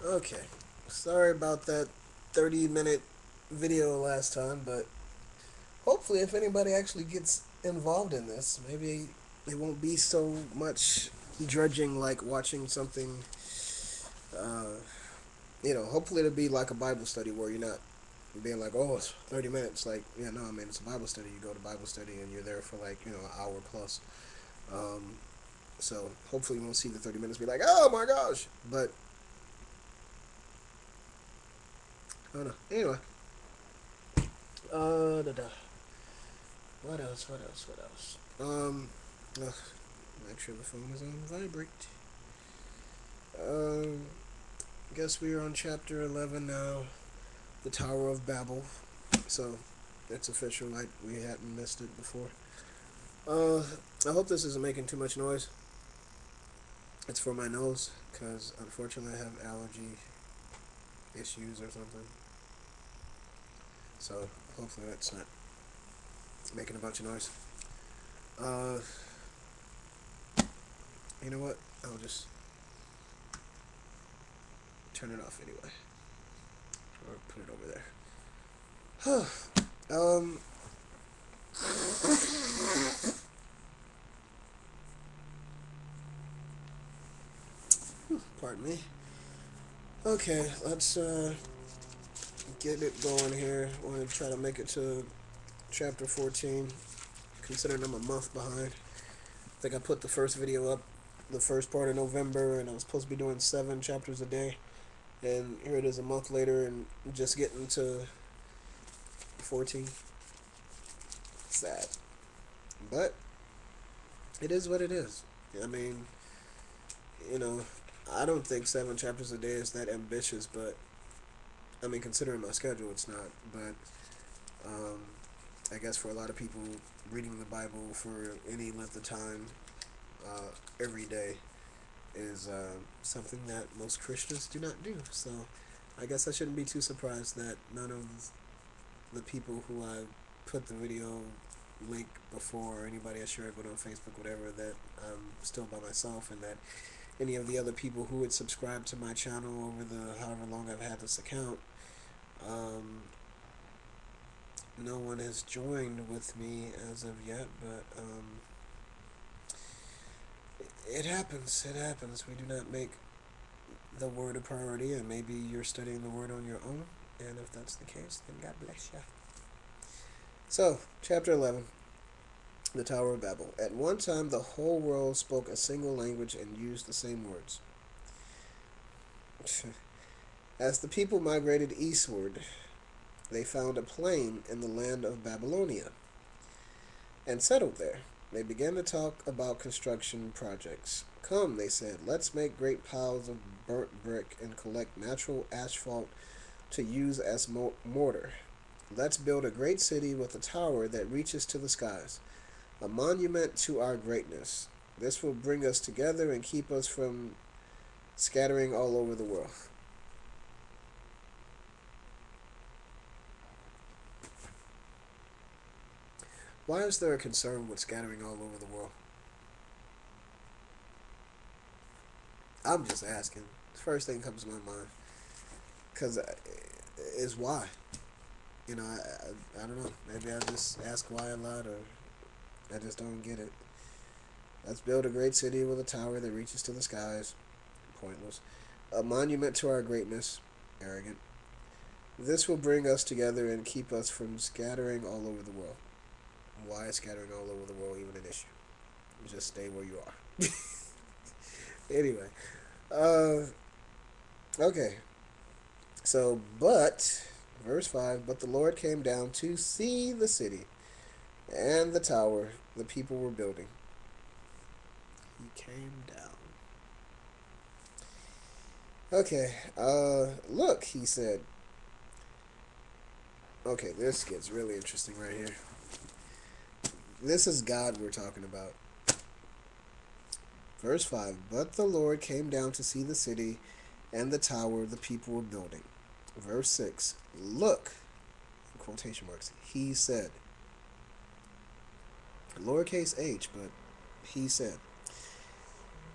Okay. Sorry about that 30-minute video last time, but hopefully, if anybody actually gets involved in this, maybe it won't be so much drudging like watching something. Uh, hopefully it'll be like a Bible study where you're not being like, oh, it's 30 minutes. Like, yeah, no, I mean, it's a Bible study. You go to Bible study and you're there for like, an hour plus. Um, so hopefully you won't see the 30 minutes be like, oh my gosh. But, I don't know. Anyway. Da, da. What else? What else? What else? Ugh, make sure the phone is on vibrate. Um, guess we are on chapter 11 now, the Tower of Babel. So it's official. Like we hadn't missed it before. Uh, I hope this isn't making too much noise. It's for my nose, because unfortunately I have allergy issues or something. So hopefully that's not making a bunch of noise. Uh, you know what? I'll just turn it off anyway, or put it over there. Pardon me. Okay, let's get it going here. I want to try to make it to chapter 14, considering I'm a month behind. I think I put the first video up the first part of November, and I was supposed to be doing 7 chapters a day. And here it is a month later, and just getting to 14. Sad. But it is what it is. I mean, you know, I don't think 7 chapters a day is that ambitious, but I mean, considering my schedule, it's not. But um, I guess for a lot of people, reading the Bible for any length of time every day is something that most Christians do not do. So I guess I shouldn't be too surprised that none of the people who I put the video link before, or anybody I shared with on Facebook, whatever, that I'm still by myself, and that any of the other people who had subscribed to my channel over the however long I've had this account, um, no one has joined with me as of yet, but it happens. It happens. We do not make the word a priority, and maybe you're studying the word on your own, and if that's the case, then God bless you. So, chapter 11, the Tower of Babel. At one time, the whole world spoke a single language and used the same words. As the people migrated eastward, they found a plain in the land of Babylonia and settled there. They began to talk about construction projects. Come, they said, let's make great piles of burnt brick and collect natural asphalt to use as mortar. Let's build a great city with a tower that reaches to the skies, a monument to our greatness. This will bring us together and keep us from scattering all over the world. Why is there a concern with scattering all over the world? I'm just asking. The first thing that comes to my mind. Because is why. I don't know. Maybe I just ask why a lot, or I just don't get it. Let's build a great city with a tower that reaches to the skies. Pointless. A monument to our greatness. Arrogant. This will bring us together and keep us from scattering all over the world. Why is scattering all over the world even an issue? Just stay where you are. Anyway. Uh, okay. So, verse 5, but the Lord came down to see the city and the tower the people were building. He came down. Okay, look, he said. Okay, this gets really interesting right here. This is God we're talking about. Verse 5, but the Lord came down to see the city and the tower the people were building. Verse 6, look, in quotation marks, he said. Lowercase h, but he said.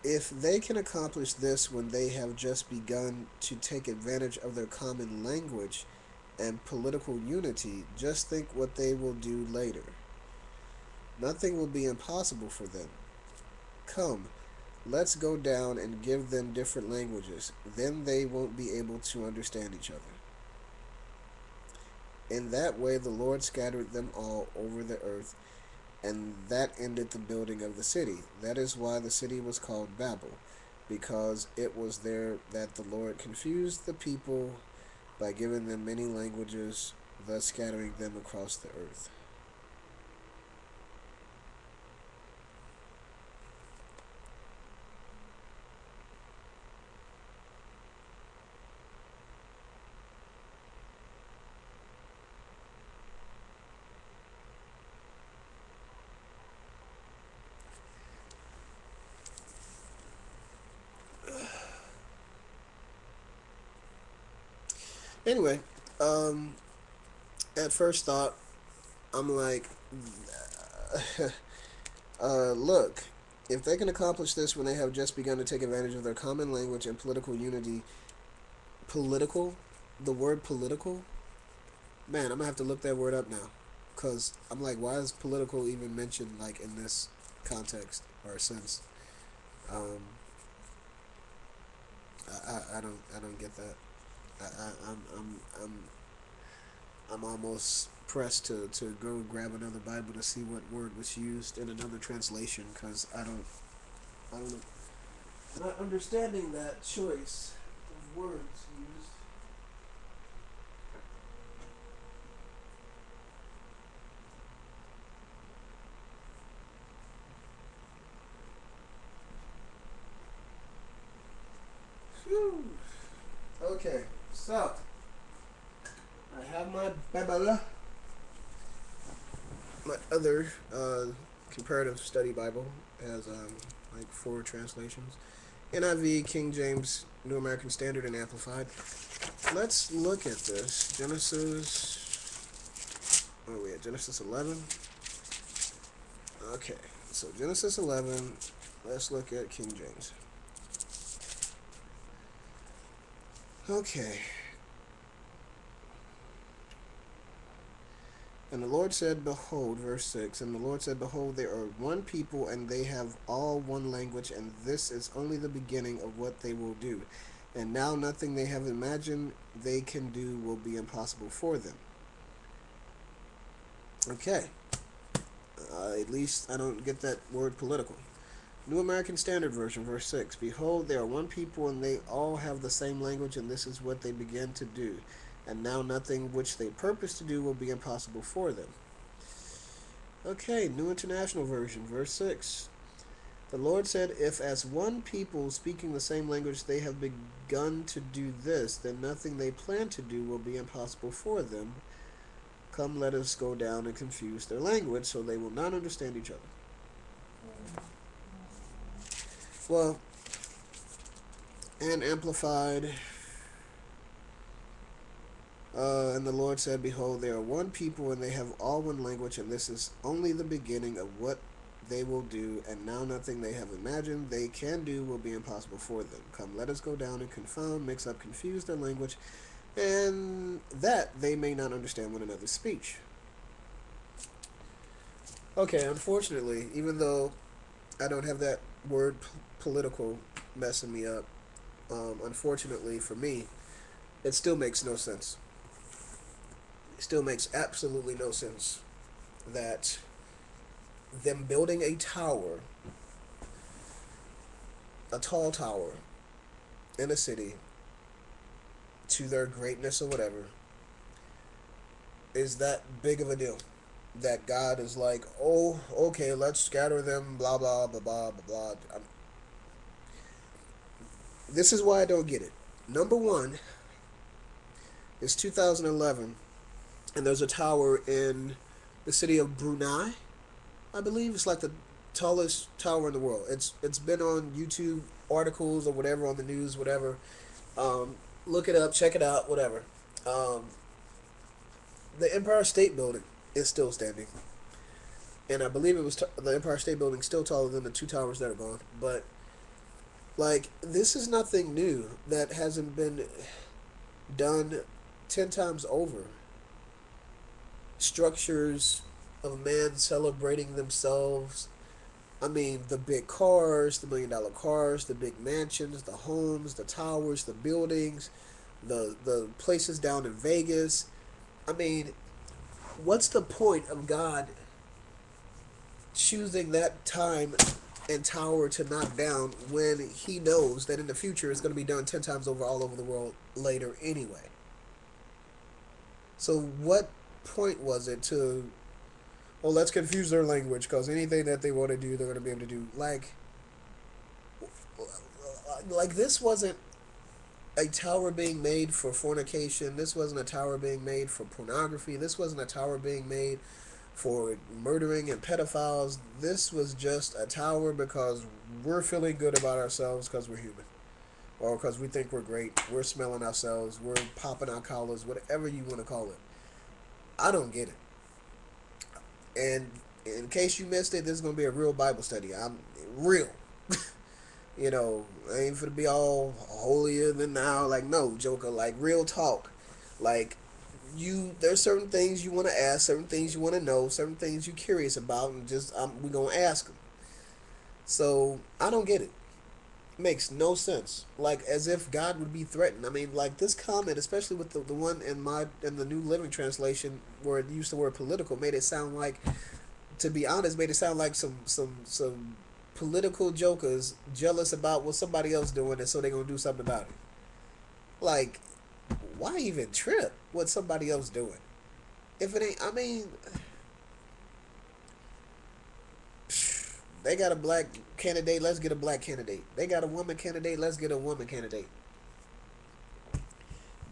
If they can accomplish this when they have just begun to take advantage of their common language and political unity, just think what they will do later. Nothing will be impossible for them. Come, let's go down and give them different languages. Then they won't be able to understand each other. In that way, the Lord scattered them all over the earth, and that ended the building of the city. That is why the city was called Babel, because it was there that the Lord confused the people by giving them many languages, thus scattering them across the earth. Anyway, um, at first thought, I'm like, look, if they can accomplish this when they have just begun to take advantage of their common language and political unity, political, the word political, man, I'm gonna have to look that word up now, cause I'm like, why is political even mentioned like in this context or sense? Um, I don't get that. I'm almost pressed to go grab another Bible to see what word was used in another translation, because I don't not understanding that choice of words used. Phew. Okay, so I have my Bible, my other comparative study Bible has like four translations: NIV, King James, New American Standard, and Amplified. Let's look at this. Genesis. Where are we at? Genesis 11. Okay, so Genesis 11. Let's look at King James. Okay. And the Lord said, Behold, verse 6, and the Lord said, Behold, there are one people, and they have all one language, and this is only the beginning of what they will do. And now nothing they have imagined they can do will be impossible for them. Okay. At least I don't get that word political. New American Standard Version, verse 6. Behold, they are one people, and they all have the same language, and this is what they begin to do. And now nothing which they purpose to do will be impossible for them. Okay, New International Version, verse 6. The Lord said, If as one people speaking the same language they have begun to do this, then nothing they plan to do will be impossible for them. Come, let us go down and confuse their language, so they will not understand each other. Well, and Amplified. And the Lord said, Behold, they are one people, and they have all one language, and this is only the beginning of what they will do, and now nothing they have imagined they can do will be impossible for them. Come, let us go down and confound, mix up, confuse their language, and that they may not understand one another's speech. Okay, unfortunately, even though I don't have that word political messing me up, unfortunately for me, it still makes no sense. It still makes absolutely no sense that them building a tower, a tall tower, in a city to their greatness or whatever is that big of a deal. That God is like, oh, okay, let's scatter them, blah, blah, blah, blah, blah, blah. This is why I don't get it. Number one, it's 2011, and there's a tower in the city of Brunei, I believe. It's like the tallest tower in the world. It's been on YouTube articles or whatever, on the news, whatever. Look it up, check it out, whatever. Um, the Empire State Building is still standing, and I believe it was the Empire State Building still taller than the two towers that are gone. But Like, this is nothing new that hasn't been done 10 times over. Structures of men celebrating themselves. I mean, the big cars, the $1 million cars, the big mansions, the homes, the towers, the buildings, the places down in Vegas. I mean, what's the point of God choosing that time and tower to knock down when he knows that in the future it's going to be done 10 times over all over the world later anyway? So what point was it to, well, let's confuse their language because anything that they want to do, they're going to be able to do. Like this wasn't a tower being made for fornication. This wasn't a tower being made for pornography. This wasn't a tower being made for murdering and pedophiles. This was just a tower because we're feeling good about ourselves because we're human. Or because we think we're great. We're smelling ourselves. We're popping our collars. Whatever you want to call it. I don't get it. And in case you missed it, this is going to be a real Bible study. I'm real. You know, I ain't finna be all holier than thou. Like, no, Joker. Like, real talk. Like, there's certain things you want to ask, certain things you want to know, certain things you're curious about, and just we gonna ask them. So I don't get it. Makes no sense. Like as if God would be threatened. I mean, like this comment, especially with the one in the New Living Translation where it used the word political, made it sound like, to be honest, made it sound like some political jokers jealous about what somebody else doing, and so they gonna do something about it. Like, why even trip what somebody else doing? If it ain't, I mean, they got a black candidate, let's get a black candidate. They got a woman candidate, let's get a woman candidate.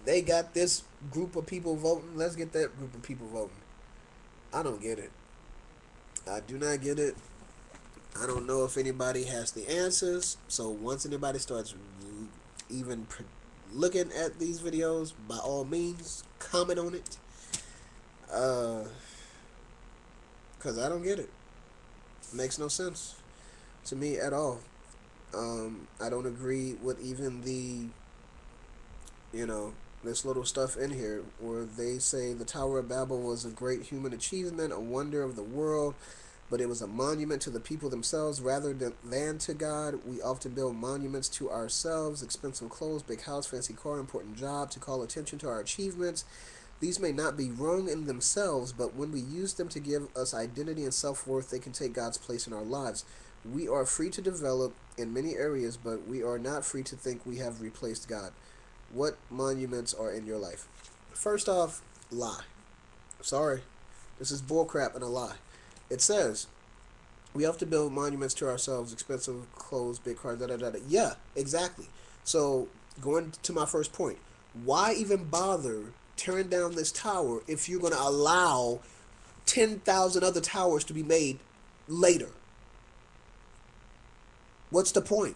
They got this group of people voting, let's get that group of people voting. I don't get it. I do not get it. I don't know if anybody has the answers. So once anybody starts even looking at these videos, by all means, comment on it. Because I don't get it. It makes no sense to me at all. I don't agree with even you know, this little stuff in here where they say the Tower of Babel was a great human achievement, a wonder of the world, but it was a monument to the people themselves rather than to God. We often build monuments to ourselves, expensive clothes, big house, fancy car, important job, to call attention to our achievements. These may not be wrong in themselves, but when we use them to give us identity and self-worth, they can take God's place in our lives. We are free to develop in many areas, but we are not free to think we have replaced God. What monuments are in your life? First off, lie. Sorry. This is bullcrap and a lie. It says, we have to build monuments to ourselves, expensive clothes, big cars, da da da da. Yeah, exactly. So, going to my first point, why even bother tearing down this tower if you're going to allow 10,000 other towers to be made later? What's the point?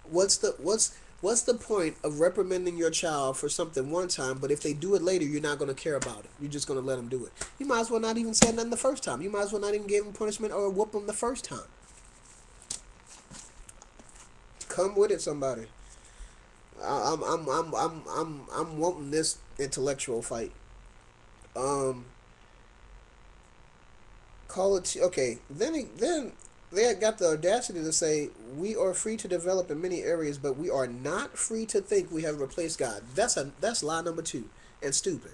What's the point of reprimanding your child for something one time, but if they do it later, you're not going to care about it. You're just going to let them do it. You might as well not even say nothing the first time. You might as well not even give them punishment or whoop them the first time. Come with it, somebody. I'm wanting this intellectual fight. Um, Call it okay. Then they got the audacity to say we are free to develop in many areas, but we are not free to think we have replaced God. That's lie number two and stupid.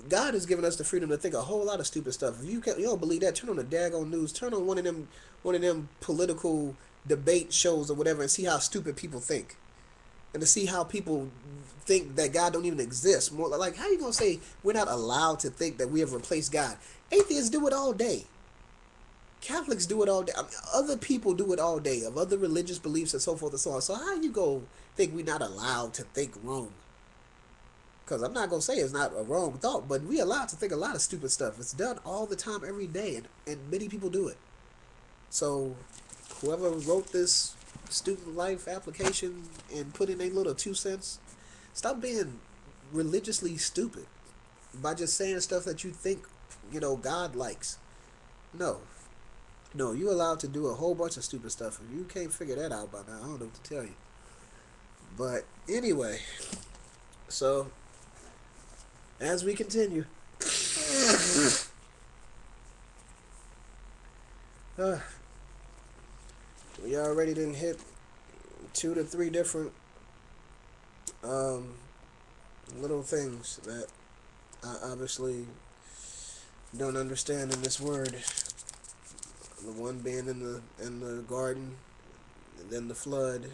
God has given us the freedom to think a whole lot of stupid stuff. If you don't believe that, turn on the daggone news. Turn on one of them political debate shows or whatever, and see how stupid people think, and to see how people think that God don't even exist. More like, how you gonna say we're not allowed to think that we have replaced God? Atheists do it all day. Catholics do it all day. I mean, other people do it all day of other religious beliefs and so forth and so on. So how you go think we're not allowed to think wrong? Because I'm not gonna say it's not a wrong thought, but we allowed to think a lot of stupid stuff. It's done all the time, every day, and many people do it. So whoever wrote this student life application and put in a little 2 cents, stop being religiously stupid by just saying stuff that you think God likes. No, No, you allowed to do a whole bunch of stupid stuff. If you can't figure that out by now, I don't know what to tell you. But anyway, so as we continue, uh, we already didn't hit 2 to 3 different um, little things that I obviously don't understand in this word. The one being in the garden, and then the flood.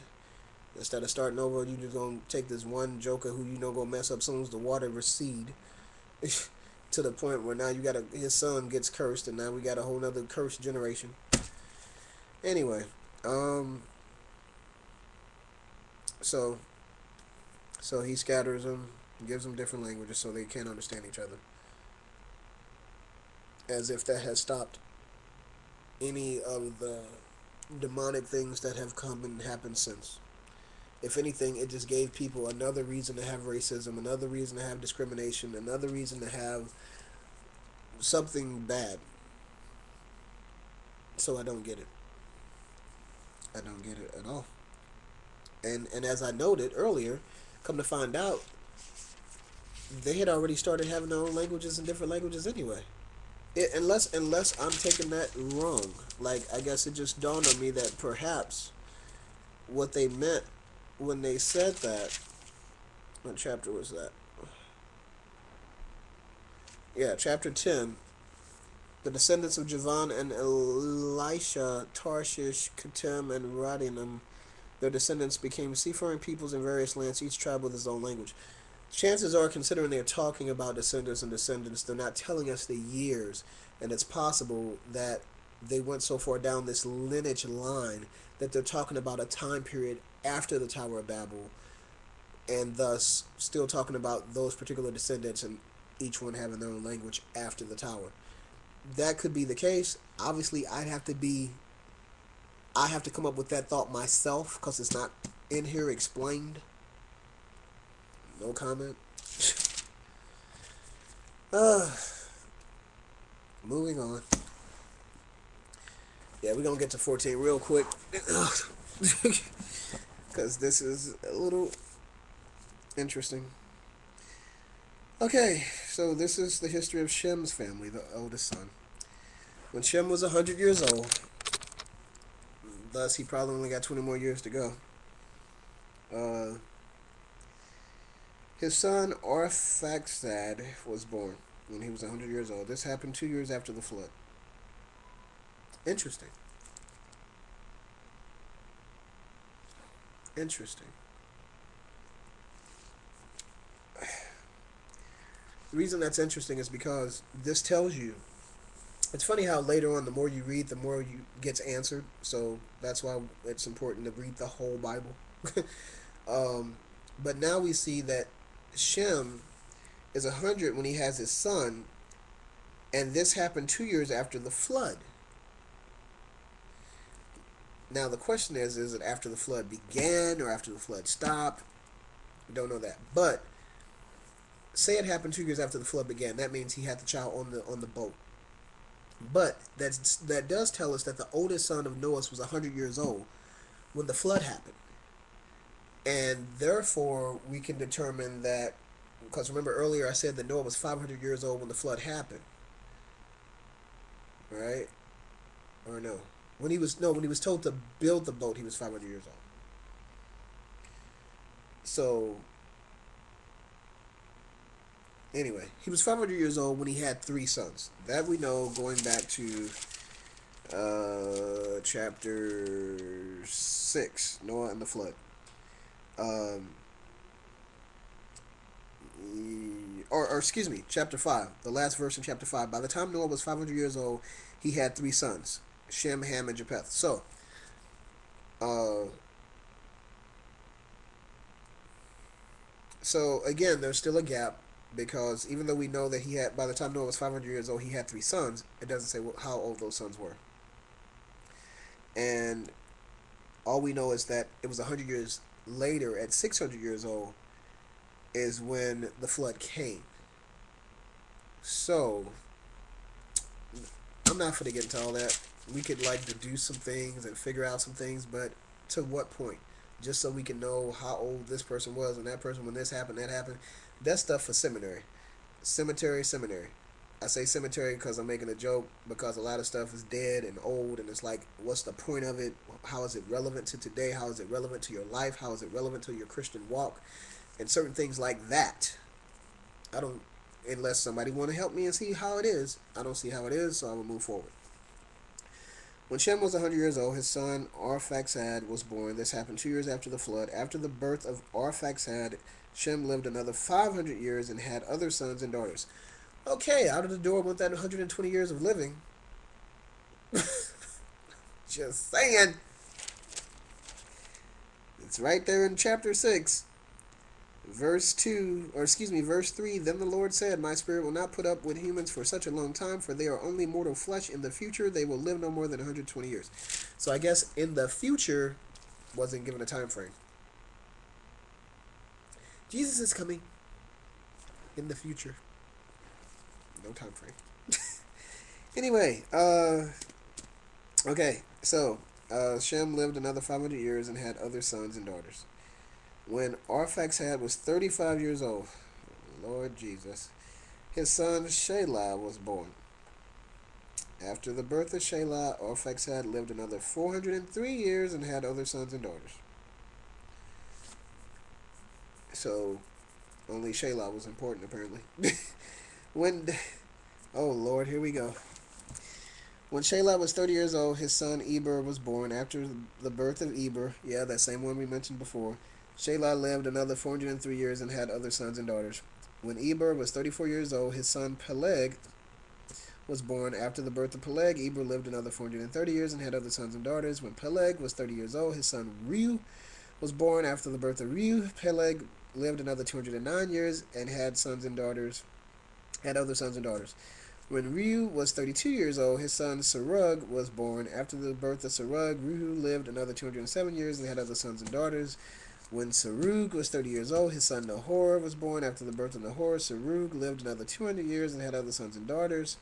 Instead of starting over, you just gonna take this one joker who you know gonna mess up as soon as the water recede, to the point where now you got his son gets cursed, and now we got a whole other cursed generation. Anyway, um, so so he scatters them, gives them different languages so they can't understand each other, as if that has stopped any of the demonic things that have come and happened since. If anything, it just gave people another reason to have racism, another reason to have discrimination, another reason to have something bad. So I don't get it. I don't get it at all. And as I noted earlier, come to find out, they had already started having their own languages and different languages anyway. Unless I'm taking that wrong. Like, I guess it just dawned on me that perhaps what they meant when they said that. What chapter was that? Yeah, chapter 10. The descendants of Javan and Elisha, Tarshish, Kittim, and Radinam, their descendants became seafaring peoples in various lands, each tribe with its own language. Chances are, considering they're talking about descendants and descendants, they're not telling us the years, and it's possible that they went so far down this lineage line that they're talking about a time period after the Tower of Babel, and thus still talking about those particular descendants and each one having their own language after the tower. That could be the case. Obviously, I have to come up with that thought myself because it's not in here explained. No comment. uh Moving on. Yeah, we're gonna get to 14 real quick. Because this is a little interesting. Okay, so this is the history of Shem's family, the oldest son. When Shem was 100 years old, thus he probably only got 20 more years to go, uh, his son Arphaxad was born when he was 100 years old. This happened 2 years after the flood. Interesting. Interesting. The reason that's interesting is because this tells you. It's funny how later on, the more you read, the more you gets answered. So that's why it's important to read the whole Bible. um, but now we see that Shem is 100 when he has his son, and this happened 2 years after the flood. Now the question is it after the flood began or after the flood stopped? We don't know that. But say it happened 2 years after the flood began. That means he had the child on the boat. But that does tell us that the oldest son of Noah was 100 years old when the flood happened. And therefore, we can determine that, because remember earlier I said that Noah was 500 years old when the flood happened. Right? Or no? When he was told to build the boat, he was 500 years old. So anyway, he was 500 years old when he had 3 sons. That we know, going back to chapter 6, Noah and the flood. Um, or excuse me, chapter 5, the last verse in chapter 5. By the time Noah was 500 years old, he had 3 sons, Shem, Ham, and Japheth. Uh, so again, there's still a gap, because even though we know that he had, by the time Noah was 500 years old, he had 3 sons, it doesn't say how old those sons were. And all we know is that it was 100 years later, at 600 years old, is when the flood came. So I'm not going to get into all that. We could like deduce some things and figure out some things, but to what point? Just so we can know how old this person was and that person when this happened, that happened. That's stuff for seminary. Seminary. I say cemetery because I'm making a joke because a lot of stuff is dead and old, and it's like, what's the point of it? How is it relevant to today? How is it relevant to your life? How is it relevant to your Christian walk? And certain things like that. I don't, unless somebody want to help me and see how it is. I don't see how it is, so I will move forward. When Shem was 100 years old, his son Arphaxad was born. This happened 2 years after the flood. After the birth of Arphaxad, Shem lived another 500 years and had other sons and daughters. Okay, out of the door went that 120 years of living. Just saying. It's right there in chapter 6. Verse 2, or excuse me, verse 3. Then the Lord said, My spirit will not put up with humans for such a long time, for they are only mortal flesh. In the future, they will live no more than 120 years. So I guess in the future wasn't given a time frame. Jesus is coming in the future. No time frame. Anyway, okay, so Shem lived another 500 years and had other sons and daughters. When Arphaxad was 35 years old, Lord Jesus, his son Shelah was born. After the birth of Shelah, Arphaxad lived another 403 years and had other sons and daughters. So, only Shelah was important, apparently. when, oh Lord, here we go. When Shelah was 30 years old, his son Eber was born. After the birth of Eber, yeah, that same one we mentioned before, Shelah lived another 403 years and had other sons and daughters. When Eber was 34 years old, his son Peleg was born. After the birth of Peleg, Eber lived another 430 years and had other sons and daughters. When Peleg was 30 years old, his son Reu was born. After the birth of Reu, Peleg lived another 209 years and had sons and daughters, had other sons and daughters. When Reu was 32 years old, his son Serug was born. After the birth of Serug, Reu lived another 207 years and had other sons and daughters. When Serug was 30 years old, his son Nahor was born. After the birth of Nahor, Serug lived another 200 years and had other sons and daughters.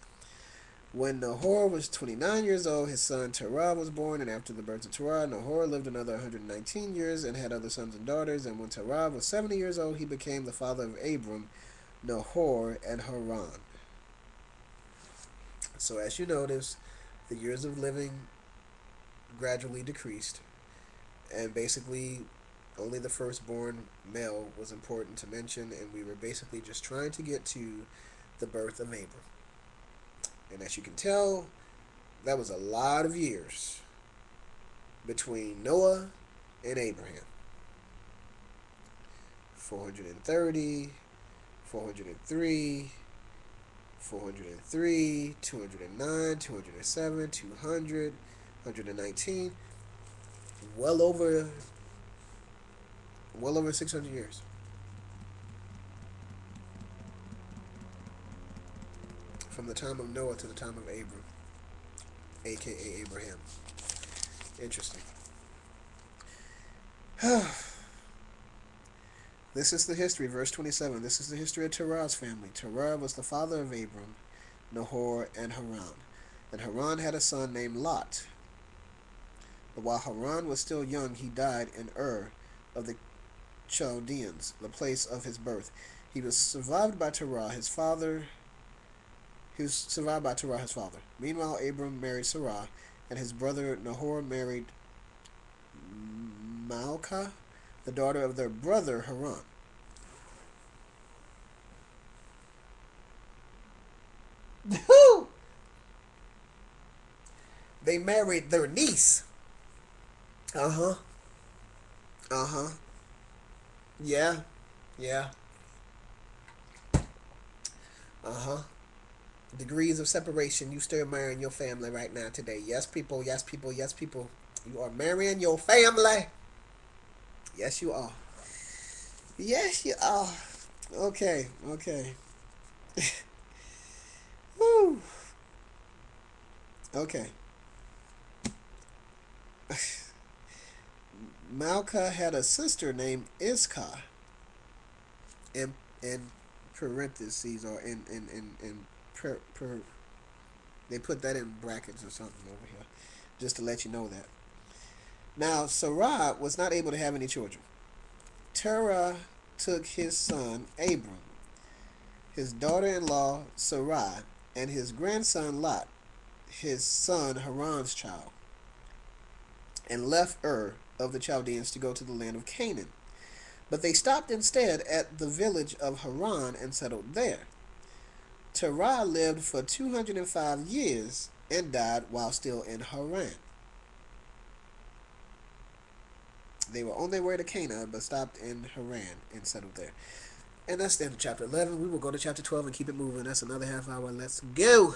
When Nahor was 29 years old, his son Terah was born. And after the birth of Terah, Nahor lived another 119 years and had other sons and daughters. And when Terah was 70 years old, he became the father of Abram, Nahor, and Haran. So as you notice, the years of living gradually decreased, and basically only the firstborn male was important to mention, and we were basically just trying to get to the birth of Abram. And as you can tell, that was a lot of years between Noah and Abraham. 430, 403, 403, 209, 207, 200, 119, well over 600 years. From the time of Noah to the time of Abram, aka Abraham. Interesting. This is the history, verse 27. This is the history of Terah's family. Terah was the father of Abram, Nahor, and Haran. And Haran had a son named Lot. But while Haran was still young, he died in Ur of the Chaldeans, the place of his birth. He was survived by Terah, his father. Meanwhile, Abram married Sarah, and his brother Nahor married Malkah, the daughter of their brother Haran. They married their niece. Uh-huh. Uh-huh. Yeah. Yeah. Uh-huh. Degrees of separation. You still marrying your family right now today. Yes, people. Yes, people. Yes, people. You are marrying your family. Yes, you are. Yes, you are. Okay. Okay. Woo. Okay. Malka had a sister named Iska. In parentheses or in per, They put that in brackets or something over here, just to let you know that. Now, Sarai was not able to have any children. Terah took his son Abram, his daughter-in-law Sarai, and his grandson Lot, his son Haran's child, and left Ur of the Chaldeans to go to the land of Canaan. But they stopped instead at the village of Haran and settled there. Terah lived for 205 years and died while still in Haran. They were on their way to Canaan, but stopped in Haran and settled there. And that's the end of chapter 11. We will go to chapter 12 and keep it moving. That's another half hour. Let's go.